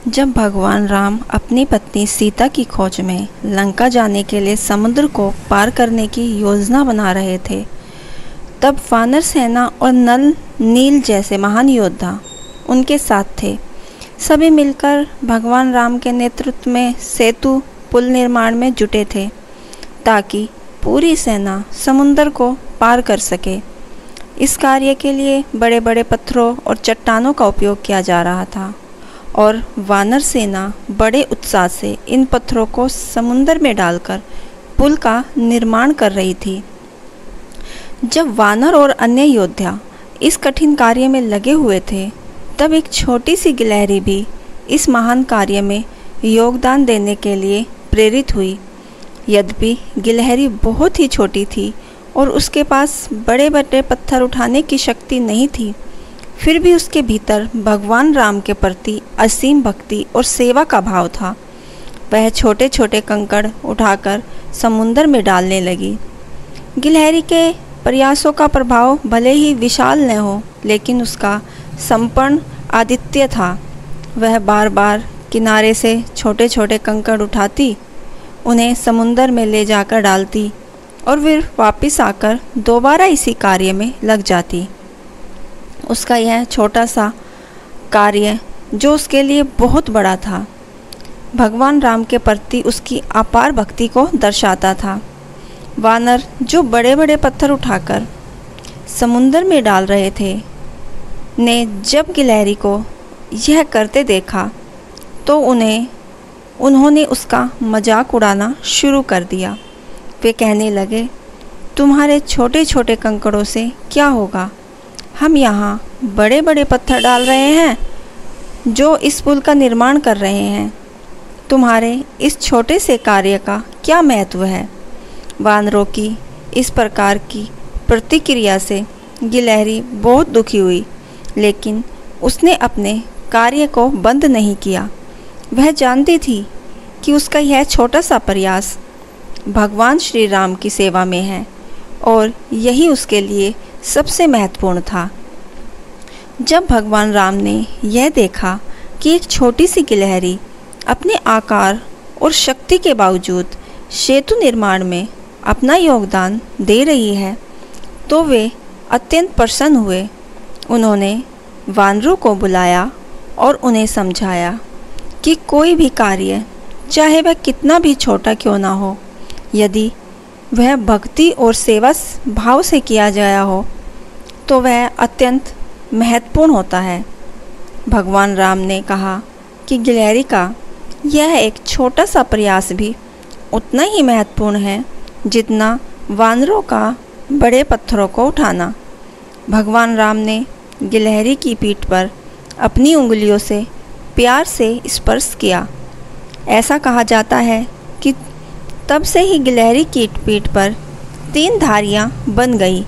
जब भगवान राम अपनी पत्नी सीता की खोज में लंका जाने के लिए समुद्र को पार करने की योजना बना रहे थे, तब वानर सेना और नल नील जैसे महान योद्धा उनके साथ थे। सभी मिलकर भगवान राम के नेतृत्व में सेतु पुल निर्माण में जुटे थे ताकि पूरी सेना समुद्र को पार कर सके। इस कार्य के लिए बड़े बड़े पत्थरों और चट्टानों का उपयोग किया जा रहा था और वानर सेना बड़े उत्साह से इन पत्थरों को समुद्र में डालकर पुल का निर्माण कर रही थी। जब वानर और अन्य योद्धा इस कठिन कार्य में लगे हुए थे, तब एक छोटी सी गिलहरी भी इस महान कार्य में योगदान देने के लिए प्रेरित हुई। यद्यपि गिलहरी बहुत ही छोटी थी और उसके पास बड़े बड़े पत्थर उठाने की शक्ति नहीं थी, फिर भी उसके भीतर भगवान राम के प्रति असीम भक्ति और सेवा का भाव था। वह छोटे छोटे कंकड़ उठाकर समुद्र में डालने लगी। गिलहरी के प्रयासों का प्रभाव भले ही विशाल न हो, लेकिन उसका संपूर्ण आदित्य था। वह बार बार किनारे से छोटे छोटे कंकड़ उठाती, उन्हें समुद्र में ले जाकर डालती और फिर वापस आकर दोबारा इसी कार्य में लग जाती। उसका यह छोटा सा कार्य जो उसके लिए बहुत बड़ा था, भगवान राम के प्रति उसकी अपार भक्ति को दर्शाता था। वानर जो बड़े बड़े पत्थर उठाकर समुद्र में डाल रहे थे ने जब गिलहरी को यह करते देखा तो उन्होंने उसका मजाक उड़ाना शुरू कर दिया। वे कहने लगे, तुम्हारे छोटे छोटे कंकड़ों से क्या होगा? हम यहाँ बड़े बड़े पत्थर डाल रहे हैं जो इस पुल का निर्माण कर रहे हैं। तुम्हारे इस छोटे से कार्य का क्या महत्व है? वानरों की इस प्रकार की प्रतिक्रिया से गिलहरी बहुत दुखी हुई, लेकिन उसने अपने कार्य को बंद नहीं किया। वह जानती थी कि उसका यह छोटा सा प्रयास भगवान श्री राम की सेवा में है और यही उसके लिए सबसे महत्वपूर्ण था। जब भगवान राम ने यह देखा कि एक छोटी सी गिलहरी अपने आकार और शक्ति के बावजूद सेतु निर्माण में अपना योगदान दे रही है, तो वे अत्यंत प्रसन्न हुए। उन्होंने वानरों को बुलाया और उन्हें समझाया कि कोई भी कार्य, चाहे वह कितना भी छोटा क्यों ना हो, यदि वह भक्ति और सेवा भाव से किया गया हो तो वह अत्यंत महत्वपूर्ण होता है। भगवान राम ने कहा कि गिलहरी का यह एक छोटा सा प्रयास भी उतना ही महत्वपूर्ण है जितना वानरों का बड़े पत्थरों को उठाना। भगवान राम ने गिलहरी की पीठ पर अपनी उंगलियों से प्यार से स्पर्श किया। ऐसा कहा जाता है कि तब से ही गिलहरी की पीठ पर 3 धारियाँ बन गई,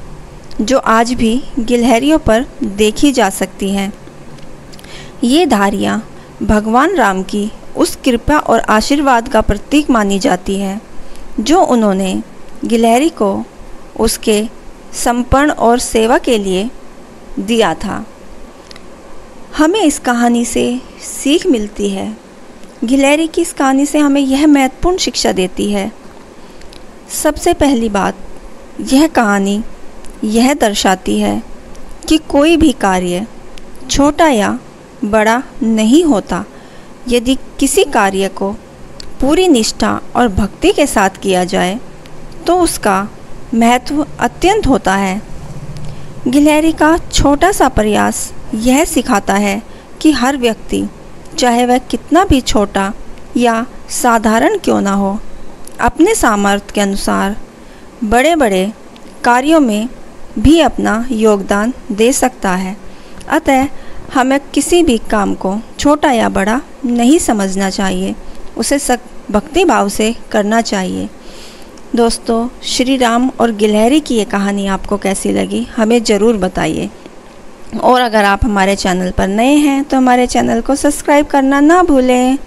जो आज भी गिलहरियों पर देखी जा सकती हैं। ये धारियाँ भगवान राम की उस कृपा और आशीर्वाद का प्रतीक मानी जाती है जो उन्होंने गिलहरी को उसके समर्पण और सेवा के लिए दिया था। हमें इस कहानी से सीख मिलती है। गिलहरी की इस कहानी से हमें यह महत्वपूर्ण शिक्षा देती है। सबसे पहली बात, यह कहानी यह दर्शाती है कि कोई भी कार्य छोटा या बड़ा नहीं होता। यदि किसी कार्य को पूरी निष्ठा और भक्ति के साथ किया जाए तो उसका महत्व अत्यंत होता है। गिलहरी का छोटा सा प्रयास यह सिखाता है कि हर व्यक्ति, चाहे वह कितना भी छोटा या साधारण क्यों ना हो, अपने सामर्थ्य के अनुसार बड़े बड़े कार्यों में भी अपना योगदान दे सकता है। अतः हमें किसी भी काम को छोटा या बड़ा नहीं समझना चाहिए, उसे भक्ति भाव से करना चाहिए। दोस्तों, श्री राम और गिलहरी की ये कहानी आपको कैसी लगी हमें ज़रूर बताइए। और अगर आप हमारे चैनल पर नए हैं तो हमारे चैनल को सब्सक्राइब करना ना भूलें।